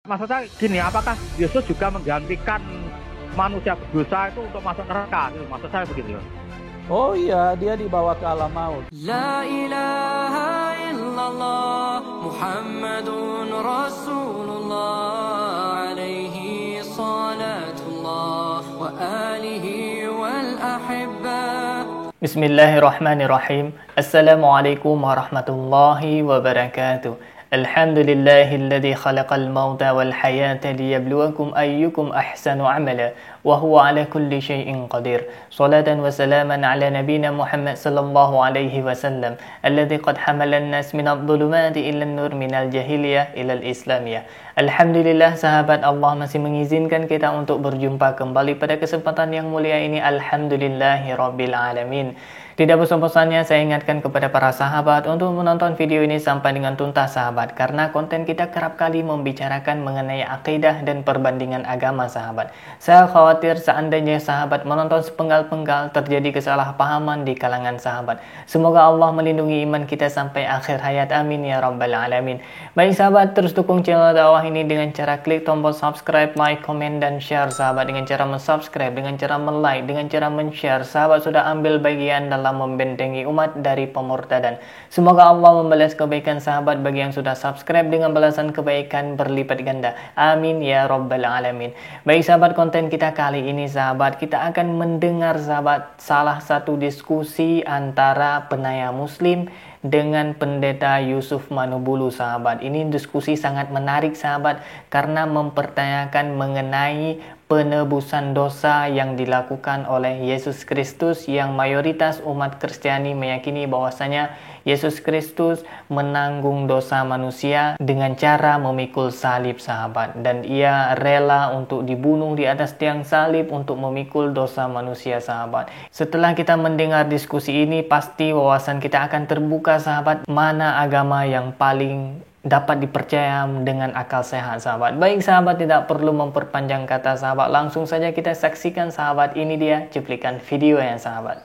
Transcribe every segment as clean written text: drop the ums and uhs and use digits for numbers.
Maksud saya gini, apakah Yesus juga menggantikan manusia berdosa itu untuk masuk neraka? Maksud saya begitu. Oh iya, dia dibawa ke alam maut. La ilaha illallah Muhammadun Rasulullah alaihi salatullah wa alihi wal ahibba. Bismillahirrahmanirrahim. Assalamualaikum warahmatullahi wabarakatuh. Alhamdulillahilladzi khalaqal mauta wal hayata liyabluwakum ayyukum ahsanu amala wa huwa ala kulli syai'in qadir. Salatan wa salaman ala nabiyyina Muhammad sallallahu alaihi wasallam alladzi qad hamala an-nas minadh dhulumati ila an-nur minal jahiliyah ila al-islamiyah. Alhamdulillah sahabat, Allah masih mengizinkan kita untuk berjumpa kembali pada kesempatan yang mulia ini. Alhamdulillahirabbil alamin. Tidak bosan-bosannya saya ingatkan kepada para sahabat untuk menonton video ini sampai dengan tuntas sahabat, karena konten kita kerap kali membicarakan mengenai akidah dan perbandingan agama sahabat. Saya khawatir seandainya sahabat menonton sepenggal-penggal terjadi kesalahpahaman di kalangan sahabat. Semoga Allah melindungi iman kita sampai akhir hayat, amin ya rabbal alamin. Baik sahabat, terus dukung channel dakwah ini dengan cara klik tombol subscribe, like, komen, dan share sahabat. Dengan cara mensubscribe, dengan cara like, dengan cara men-share, sahabat sudah ambil bagian dalam membentengi umat dari pemurtadan. Semoga Allah membalas kebaikan sahabat bagi yang sudah subscribe dengan balasan kebaikan berlipat ganda. Amin ya rabbal alamin. Baik sahabat, konten kita kali ini sahabat, kita akan mendengar sahabat salah satu diskusi antara penaya muslim dengan pendeta Yusuf Manubulu sahabat. Ini diskusi sangat menarik sahabat, karena mempertanyakan mengenai penebusan dosa yang dilakukan oleh Yesus Kristus, yang mayoritas umat Kristiani meyakini bahwasanya Yesus Kristus menanggung dosa manusia dengan cara memikul salib sahabat, dan ia rela untuk dibunuh di atas tiang salib untuk memikul dosa manusia sahabat. Setelah kita mendengar diskusi ini, pasti wawasan kita akan terbuka sahabat, mana agama yang paling dapat dipercaya dengan akal sehat sahabat. Baik sahabat, tidak perlu memperpanjang kata sahabat, langsung saja kita saksikan sahabat. Ini dia cuplikan videonya sahabat.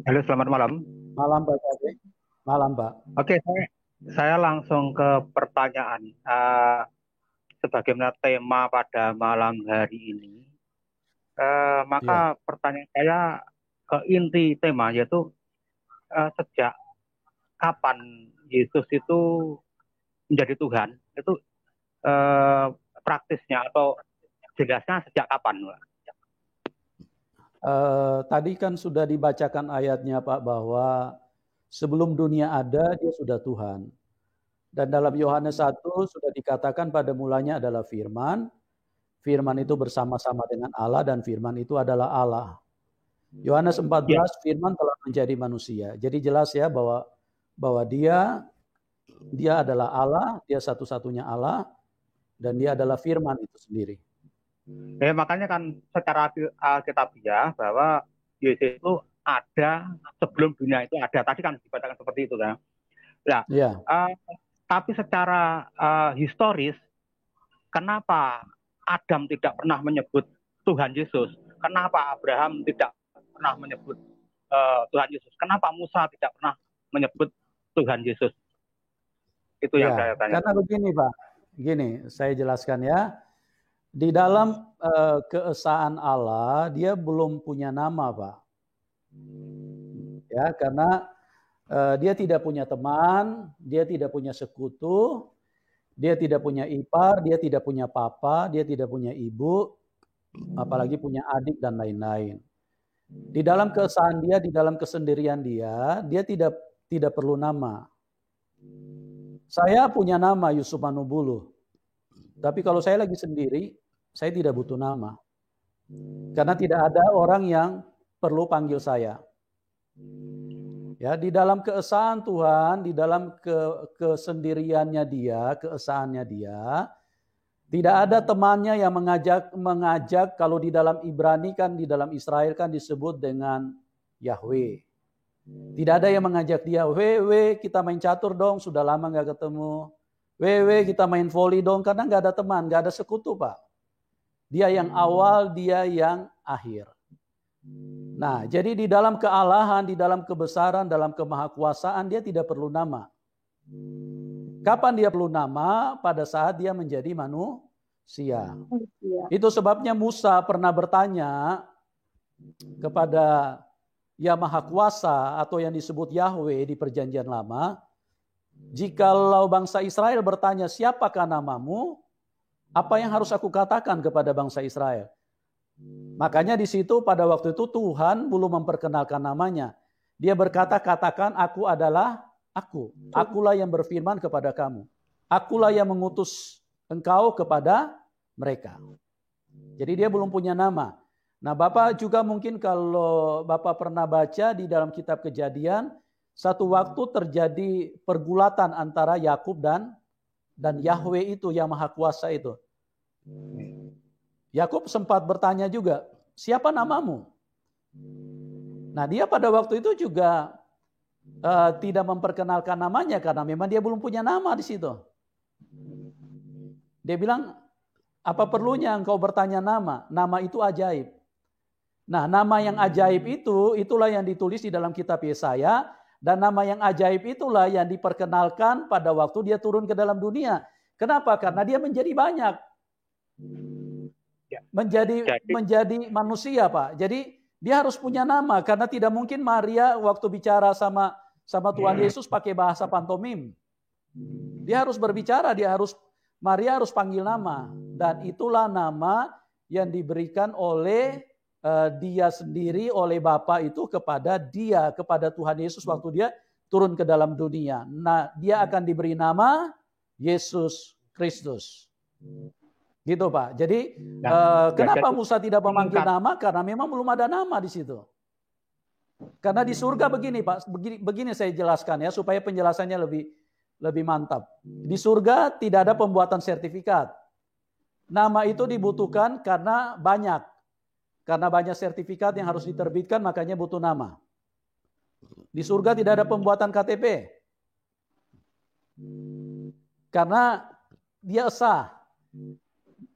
Halo, selamat malam. Malam Pak Cabe. Malam Pak. Oke, saya langsung ke pertanyaan. Sebagaimana tema pada malam hari ini, maka pertanyaan saya ke inti tema, yaitu sejak kapan Yesus itu menjadi Tuhan? Itu praktisnya atau jelasnya sejak kapan, Pak? Tadi kan sudah dibacakan ayatnya Pak, bahwa sebelum dunia ada dia sudah Tuhan. Dan dalam Yohanes 1 sudah dikatakan pada mulanya adalah Firman. Firman itu bersama-sama dengan Allah dan Firman itu adalah Allah. Yohanes 14 Firman telah menjadi manusia. Jadi jelas ya bahwa dia adalah Allah, dia satu-satunya Allah, dan dia adalah Firman itu sendiri. Makanya kan secara alkitabiah bahwa Yesus itu ada sebelum dunia itu ada. Tadi kan dibacakan seperti itu kan. Nah, tapi secara historis, kenapa Adam tidak pernah menyebut Tuhan Yesus? Kenapa Abraham tidak pernah menyebut Tuhan Yesus? Kenapa Musa tidak pernah menyebut Tuhan Yesus? Itu yang saya tanya. Karena begini Pak, gini saya jelaskan ya. Di dalam keesaan Allah, dia belum punya nama Pak. Ya, karena dia tidak punya teman, dia tidak punya sekutu, dia tidak punya ipar, dia tidak punya papa, dia tidak punya ibu, apalagi punya adik dan lain-lain. Di dalam keesaan dia, di dalam kesendirian dia tidak perlu nama. Saya punya nama Yusuf Manubulu. Tapi kalau saya lagi sendiri, saya tidak butuh nama. Karena tidak ada orang yang perlu panggil saya. Ya, di dalam keesaan Tuhan, di dalam kesendiriannya dia, keesaannya dia, tidak ada temannya yang mengajak kalau di dalam Ibrani kan, di dalam Israel kan disebut dengan Yahweh. Tidak ada yang mengajak dia, kita main catur dong, sudah lama gak ketemu. Kita main volley dong, karena gak ada teman, gak ada sekutu Pak. Dia yang awal, dia yang akhir. Nah, jadi di dalam kealahan, di dalam kebesaran, dalam kemahakuasaan, dia tidak perlu nama. Kapan dia perlu nama? Pada saat dia menjadi Itu sebabnya Musa pernah bertanya kepada Yang Maha Kuasa atau yang disebut Yahweh di Perjanjian Lama, jikalau bangsa Israel bertanya, siapakah namamu? Apa yang harus aku katakan kepada bangsa Israel? Makanya di situ pada waktu itu Tuhan belum memperkenalkan namanya. Dia berkata, katakan aku adalah aku. Akulah yang berfirman kepada kamu. Akulah yang mengutus engkau kepada mereka. Jadi dia belum punya nama. Nah, Bapak juga mungkin kalau Bapak pernah baca di dalam kitab Kejadian, satu waktu terjadi pergulatan antara Yakub dan Yahweh itu, Yang Maha Kuasa itu. Yakub sempat bertanya juga, siapa namamu? Nah, dia pada waktu itu juga tidak memperkenalkan namanya karena memang dia belum punya nama di situ. Dia bilang, apa perlunya engkau bertanya nama? Nama itu ajaib. Nah, nama yang ajaib itu, itulah yang ditulis di dalam kitab Yesaya, dan nama yang ajaib itulah yang diperkenalkan pada waktu dia turun ke dalam dunia. Kenapa? Karena dia menjadi banyak. Menjadi manusia, Pak. Jadi dia harus punya nama, karena tidak mungkin Maria waktu bicara sama Tuhan Yesus pakai bahasa pantomim. Dia harus berbicara, Maria harus panggil nama. Dan itulah nama yang diberikan oleh dia sendiri, oleh Bapa itu kepada Tuhan Yesus waktu dia turun ke dalam dunia. Nah, dia akan diberi nama Yesus Kristus. Gitu, Pak. Jadi kenapa Musa tidak memanggil nama? Karena memang belum ada nama di situ. Karena di surga begini, Pak, begini saya jelaskan ya supaya penjelasannya lebih mantap. Di surga tidak ada pembuatan sertifikat. Nama itu dibutuhkan karena banyak sertifikat yang harus diterbitkan, makanya butuh nama. Di surga tidak ada pembuatan KTP. Karena dia sah.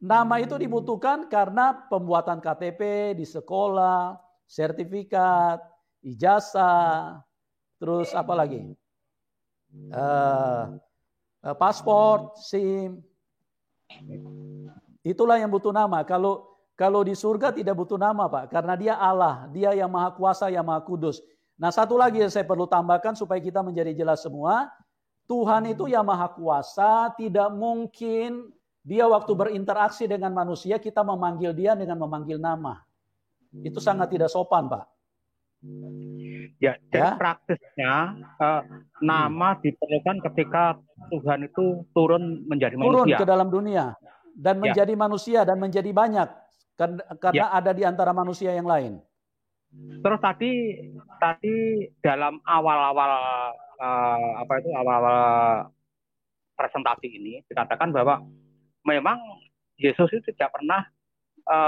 Nama itu dibutuhkan karena pembuatan KTP di sekolah, sertifikat, ijazah, terus apa lagi? Paspor, SIM. Itulah yang butuh nama. Kalau di surga tidak butuh nama, Pak, karena dia Allah, dia yang Maha Kuasa, yang Maha Kudus. Nah, satu lagi yang saya perlu tambahkan supaya kita menjadi jelas semua, Tuhan itu yang Maha Kuasa, tidak mungkin dia waktu berinteraksi dengan manusia kita memanggil dia dengan memanggil nama. Itu sangat tidak sopan, Pak. Ya, jadi praktisnya nama diperlukan ketika Tuhan itu turun menjadi manusia. Turun ke dalam dunia dan menjadi manusia dan menjadi banyak. Karena ada di antara manusia yang lain. Terus tadi dalam awal-awal presentasi ini dikatakan bahwa memang Yesus itu tidak pernah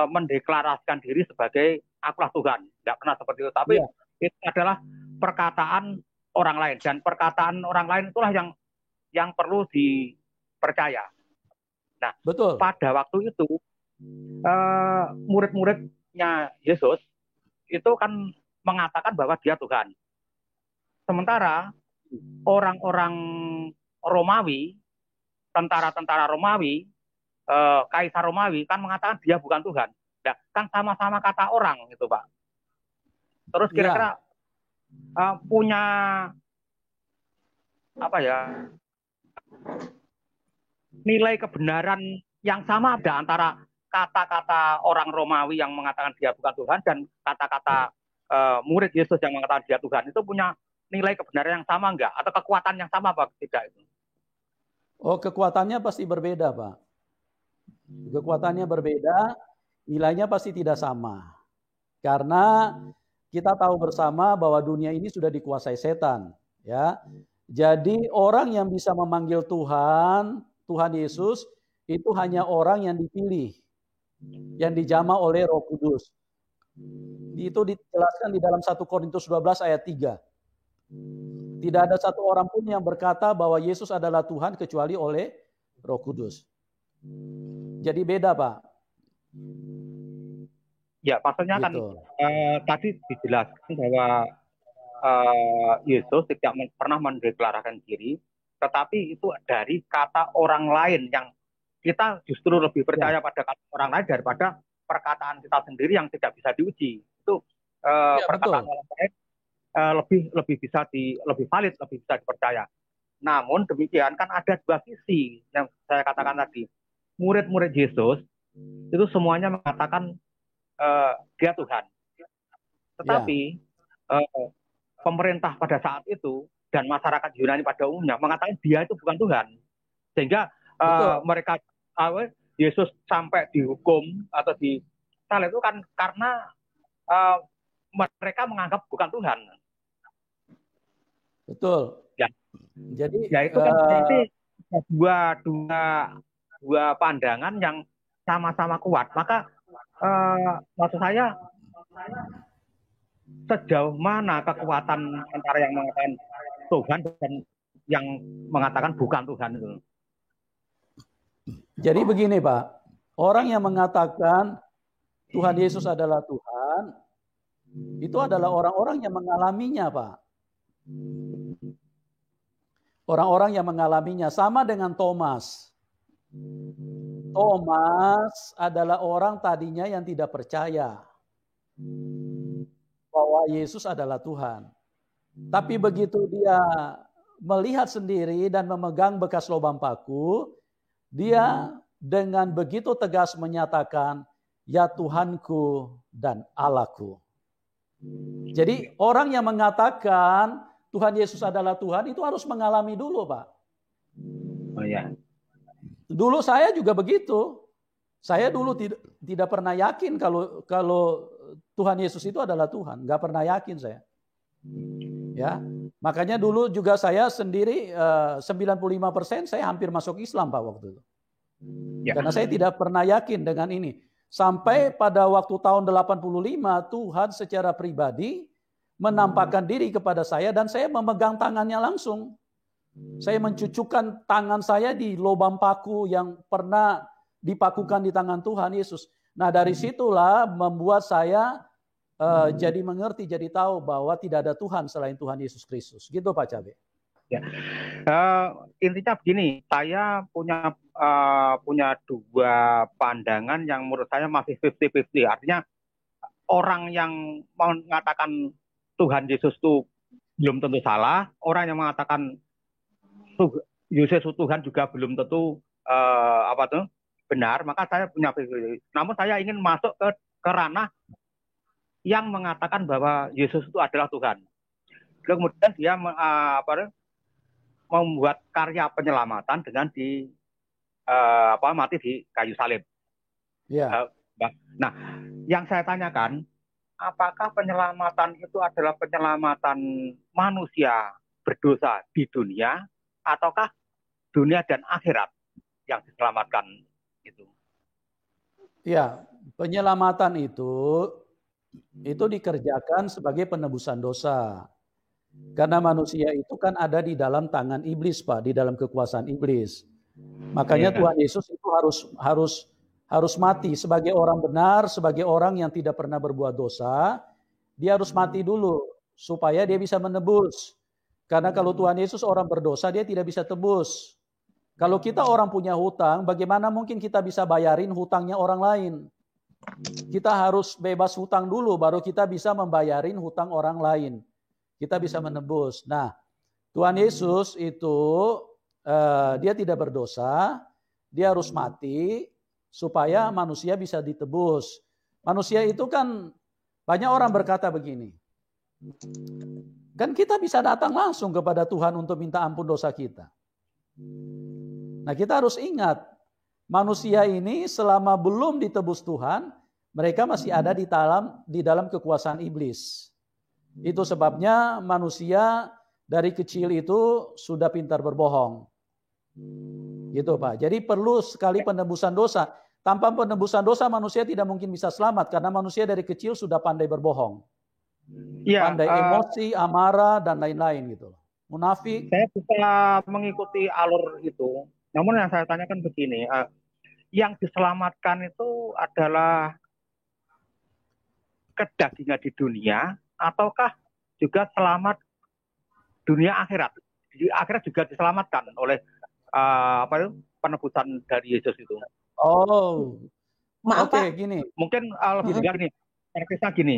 mendeklarasikan diri sebagai akulah Tuhan, tidak pernah seperti itu. Tapi itu adalah perkataan orang lain, dan perkataan orang lain itulah yang perlu dipercaya. Nah, betul. Pada waktu itu murid-muridnya Yesus itu kan mengatakan bahwa dia Tuhan. Sementara orang-orang Romawi, tentara-tentara Romawi, Kaisar Romawi kan mengatakan dia bukan Tuhan. Nah, kan sama-sama kata orang gitu, Pak. Terus kira-kira punya nilai kebenaran yang sama ada antara kata-kata orang Romawi yang mengatakan dia bukan Tuhan dan kata-kata murid Yesus yang mengatakan dia Tuhan, itu punya nilai kebenaran yang sama enggak? Atau kekuatan yang sama apa tidak itu? Oh, kekuatannya pasti berbeda, Pak. Kekuatannya berbeda, nilainya pasti tidak sama. Karena kita tahu bersama bahwa dunia ini sudah dikuasai setan, ya. Jadi orang yang bisa memanggil Tuhan Yesus itu hanya orang yang dipilih, yang dijamah oleh Roh Kudus. Itu dijelaskan di dalam 1 Korintus 12 ayat 3. Tidak ada satu orang pun yang berkata bahwa Yesus adalah Tuhan kecuali oleh Roh Kudus. Jadi beda, Pak. Ya, maksudnya gitu. Tadi dijelaskan bahwa Yesus tidak pernah mendeklarasikan diri, tetapi itu dari kata orang lain yang kita justru lebih percaya pada kata orang lain daripada perkataan kita sendiri yang tidak bisa diuji. Itu perkataan orang lain lebih bisa lebih valid, lebih bisa dipercaya. Namun demikian kan ada dua sisi yang saya katakan tadi. Murid-murid Yesus itu semuanya mengatakan dia Tuhan. Tetapi pemerintah pada saat itu dan masyarakat Yunani pada umumnya mengatakan dia itu bukan Tuhan. Sehingga mereka Yesus sampai dihukum atau disalib itu kan karena mereka menganggap bukan Tuhan. Betul. Ya. Jadi ya itu kan berarti dua pandangan yang sama-sama kuat. Maka maksud saya sejauh mana kekuatan antara yang mengatakan Tuhan dan yang mengatakan bukan Tuhan itu. Jadi begini Pak, orang yang mengatakan Tuhan Yesus adalah Tuhan, itu adalah orang-orang yang mengalaminya Pak. Orang-orang yang mengalaminya sama dengan Thomas. Thomas adalah orang tadinya yang tidak percaya bahwa Yesus adalah Tuhan. Tapi begitu dia melihat sendiri dan memegang bekas lubang paku, dia dengan begitu tegas menyatakan, ya Tuhanku dan Allahku. Jadi orang yang mengatakan Tuhan Yesus adalah Tuhan itu harus mengalami dulu, Pak. Oh ya. Dulu saya juga begitu. Saya dulu tidak pernah yakin kalau Tuhan Yesus itu adalah Tuhan. Nggak pernah yakin saya. Ya, makanya dulu juga saya sendiri 95% saya hampir masuk Islam Pak waktu itu. Ya. Karena saya tidak pernah yakin dengan ini. Sampai pada waktu tahun 85 Tuhan secara pribadi menampakkan diri kepada saya dan saya memegang tangannya langsung. Saya mencucukkan tangan saya di lubang paku yang pernah dipakukan di tangan Tuhan Yesus. Nah dari situlah membuat saya jadi mengerti, jadi tahu bahwa tidak ada Tuhan selain Tuhan Yesus Kristus. Gitu Pak Cabe. Ya. Intinya begini, saya punya dua pandangan yang menurut saya masih 50-50. Artinya orang yang mengatakan Tuhan Yesus itu belum tentu salah, orang yang mengatakan Yesus Tuhan juga belum tentu benar. Maka saya punya 50-50. Namun saya ingin masuk ke ranah yang mengatakan bahwa Yesus itu adalah Tuhan. Kemudian dia membuat karya penyelamatan dengan mati di kayu salib. Yeah. Nah, yang saya tanyakan, apakah penyelamatan itu adalah penyelamatan manusia berdosa di dunia, ataukah dunia dan akhirat yang diselamatkan itu? Ya, penyelamatan itu dikerjakan sebagai penebusan dosa. Karena manusia itu kan ada di dalam tangan iblis, Pak, di dalam kekuasaan iblis. Makanya Tuhan Yesus itu harus mati sebagai orang benar, sebagai orang yang tidak pernah berbuat dosa. Dia harus mati dulu supaya dia bisa menebus. Karena kalau Tuhan Yesus orang berdosa, dia tidak bisa tebus. Kalau kita orang punya hutang, bagaimana mungkin kita bisa bayarin hutangnya orang lain? Kita harus bebas hutang dulu, baru kita bisa membayarin hutang orang lain. Kita bisa menebus. Nah, Tuhan Yesus itu dia tidak berdosa, dia harus mati supaya manusia bisa ditebus. Manusia itu kan banyak orang berkata begini, kan kita bisa datang langsung kepada Tuhan untuk minta ampun dosa kita. Nah, kita harus ingat, manusia ini selama belum ditebus Tuhan, mereka masih ada di dalam kekuasaan iblis. Itu sebabnya manusia dari kecil itu sudah pintar berbohong. Gitu Pak. Jadi perlu sekali penebusan dosa. Tanpa penebusan dosa manusia tidak mungkin bisa selamat karena manusia dari kecil sudah pandai berbohong. Ya, pandai emosi, amarah dan lain-lain gitu. Munafik. Saya bisa mengikuti alur itu. Namun yang saya tanyakan begini, yang diselamatkan itu adalah kedagingan di dunia, ataukah juga selamat dunia akhirat? Di akhirat juga diselamatkan oleh penebusan dari Yesus itu. Oh, Maaf oke, Pak. Gini. Mungkin lebih jelas gini. Praktisnya gini.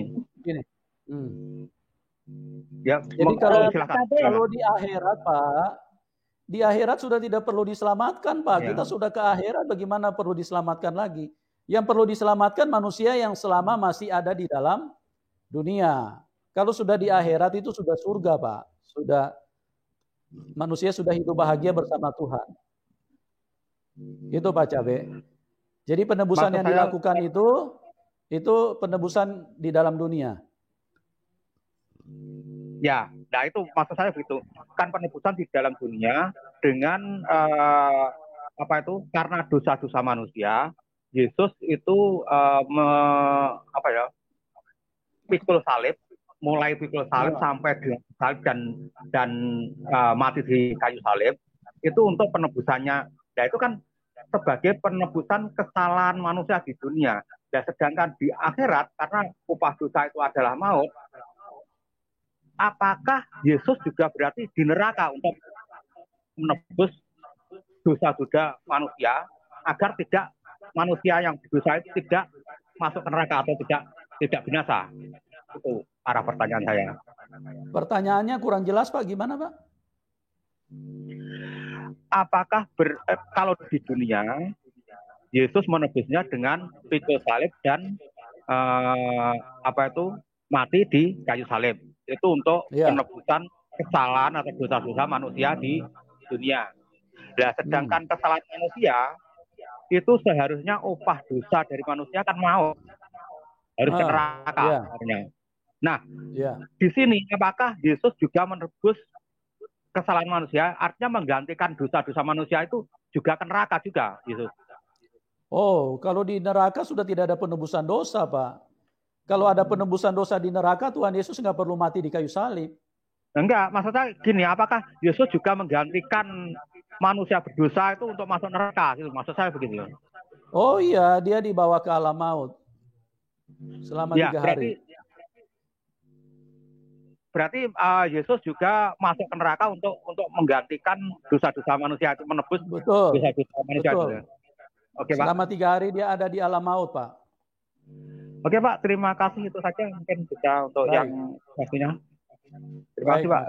Ya, jadi kalau di akhirat Pak, di akhirat sudah tidak perlu diselamatkan Pak. Kita sudah ke akhirat, bagaimana perlu diselamatkan lagi? Yang perlu diselamatkan manusia yang selama masih ada di dalam dunia. Kalau sudah di akhirat itu sudah surga Pak. Sudah manusia sudah hidup bahagia bersama Tuhan. Itu Pak Cabe. Jadi penebusan yang dilakukan itu penebusan di dalam dunia. Ya, nah itu maksud saya begitu. Kan penebusan di dalam dunia dengan karena dosa-dosa manusia, Yesus itu pikul salib, mulai pikul salib sampai di salib dan mati di kayu salib itu untuk penebusannya. Nah itu kan sebagai penebusan kesalahan manusia di dunia. Dan sedangkan di akhirat karena upah dosa itu adalah maut, apakah Yesus juga berarti di neraka untuk menebus dosa-dosa manusia agar tidak manusia yang berdosa itu tidak masuk ke neraka atau tidak binasa? Itu arah pertanyaan saya. Pertanyaannya kurang jelas Pak, gimana Pak? Apakah kalau di dunia Yesus menebusnya dengan pikul salib dan mati di kayu salib? Itu untuk penebusan kesalahan atau dosa-dosa manusia di dunia. Nah, sedangkan kesalahan manusia itu seharusnya upah dosa dari manusia kan maut, harus ke neraka. Nah, di sini apakah Yesus juga menebus kesalahan manusia? Artinya menggantikan dosa-dosa manusia itu juga ke neraka juga, Yesus. Oh, kalau di neraka sudah tidak ada penebusan dosa, Pak. Kalau ada penebusan dosa di neraka, Tuhan Yesus nggak perlu mati di kayu salib. Enggak, maksudnya gini, apakah Yesus juga menggantikan manusia berdosa itu untuk masuk neraka? Maksud saya begitu. Oh iya, dia dibawa ke alam maut selama 3 hari. Berarti Yesus juga masuk ke neraka untuk menggantikan dosa-dosa manusia itu, menebus dosa-dosa manusia itu. Oke, Pak. Selama 3 hari dia ada di alam maut, Pak. Oke, Pak. Terima kasih, itu saja mungkin bisa untuk yang pastinya. Terima kasih, Pak.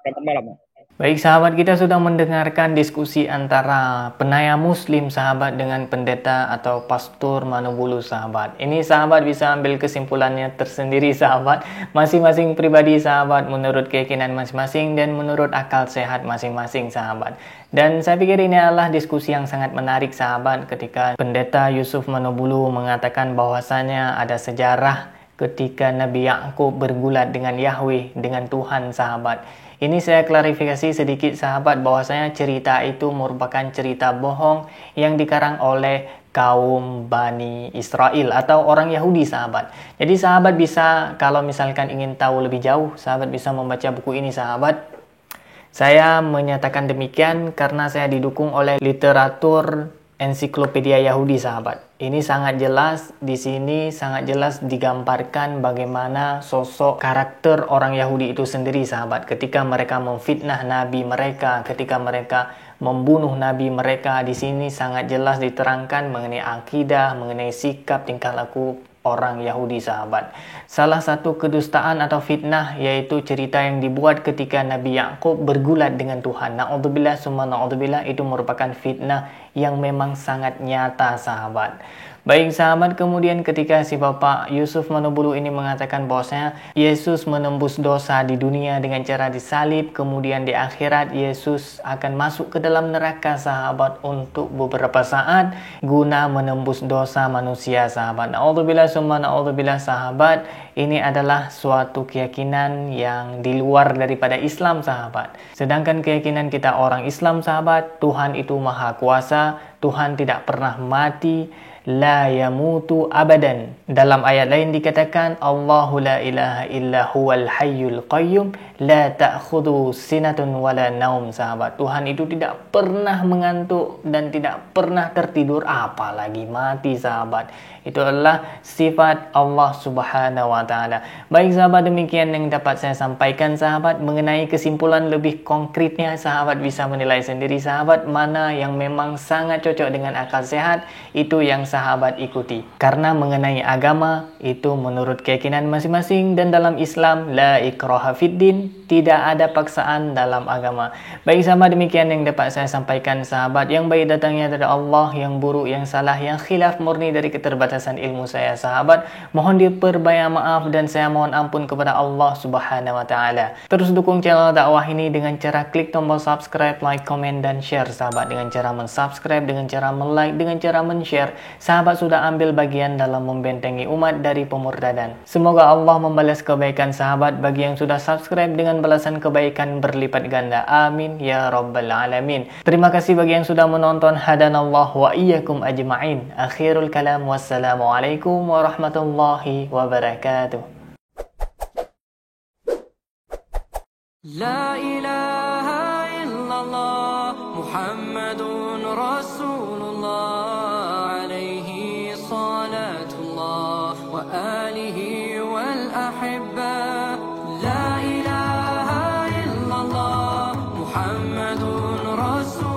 Selamat malam, Pak. Baik sahabat, kita sudah mendengarkan diskusi antara penaya muslim sahabat dengan pendeta atau pastor Manubulu sahabat. Ini sahabat bisa ambil kesimpulannya tersendiri sahabat. Masing-masing pribadi sahabat menurut keyakinan masing-masing dan menurut akal sehat masing-masing sahabat. Dan saya pikir ini adalah diskusi yang sangat menarik sahabat ketika pendeta Yusuf Manubulu mengatakan bahwasanya ada sejarah ketika Nabi Yakub bergulat dengan Yahweh, dengan Tuhan sahabat. Ini saya klarifikasi sedikit sahabat bahwasanya cerita itu merupakan cerita bohong yang dikarang oleh kaum Bani Israel atau orang Yahudi sahabat. Jadi sahabat bisa, kalau misalkan ingin tahu lebih jauh, sahabat bisa membaca buku ini sahabat. Saya menyatakan demikian karena saya didukung oleh literatur ensiklopedia Yahudi sahabat. Ini sangat jelas, di sini sangat jelas digambarkan bagaimana sosok karakter orang Yahudi itu sendiri sahabat. Ketika mereka memfitnah nabi mereka, ketika mereka membunuh nabi mereka, di sini sangat jelas diterangkan mengenai akidah, mengenai sikap tingkah laku orang Yahudi sahabat. Salah satu kedustaan atau fitnah yaitu cerita yang dibuat ketika Nabi Yakub bergulat dengan Tuhan. Na'udzubillah summa na'udzubillah, itu merupakan fitnah yang memang sangat nyata sahabat. Baik sahabat, kemudian ketika si Bapak Yusuf Manubulu ini mengatakan bahwasanya Yesus menembus dosa di dunia dengan cara disalib, kemudian di akhirat Yesus akan masuk ke dalam neraka sahabat untuk beberapa saat guna menembus dosa manusia sahabat. Na'udzubillah summa na'udzubillah sahabat, ini adalah suatu keyakinan yang di luar daripada Islam sahabat. Sedangkan keyakinan kita orang Islam sahabat, Tuhan itu maha kuasa, Tuhan tidak pernah mati, la yamutu abadan. Dalam ayat lain dikatakan Allahu la ilaha illa huwal hayyul qayyum la ta'khudhu sinatun wala naum, sahabat. Tuhan itu tidak pernah mengantuk dan tidak pernah tertidur, apalagi mati, sahabat. Itu adalah sifat Allah Subhanahu wa taala. Baik sahabat, demikian yang dapat saya sampaikan sahabat. Mengenai kesimpulan lebih konkretnya, sahabat bisa menilai sendiri sahabat mana yang memang sangat cocok dengan akal sehat, itu yang sahabat ikuti. Karena mengenai agama itu menurut keyakinan masing-masing, dan dalam Islam la ikraha fiddin, tidak ada paksaan dalam agama. Baik sahabat, demikian yang dapat saya sampaikan sahabat. Yang baik datangnya dari Allah, yang buruk, yang salah, yang khilaf murni dari keterbatasan ilmu saya sahabat. Mohon diperbanyak maaf dan saya mohon ampun kepada Allah Subhanahu wa taala. Terus dukung channel dakwah ini dengan cara klik tombol subscribe, like, komen dan share sahabat. Dengan cara mensubscribe, dengan cara like, dengan cara men-share, sahabat sudah ambil bagian dalam membentengi umat dari pemurtadan. Semoga Allah membalas kebaikan sahabat bagi yang sudah subscribe dengan balasan kebaikan berlipat ganda. Amin ya rabbal alamin. Terima kasih bagi yang sudah menonton. Hadanallah wa iyyakum ajma'in. Akhirul kalam, wassalamualaikum warahmatullahi wabarakatuh. La ilaha illallah Muhammadun Rasulullah alaihi salatullah wa alihi wal ahibba. La ilaha illallah Muhammadun Rasulullah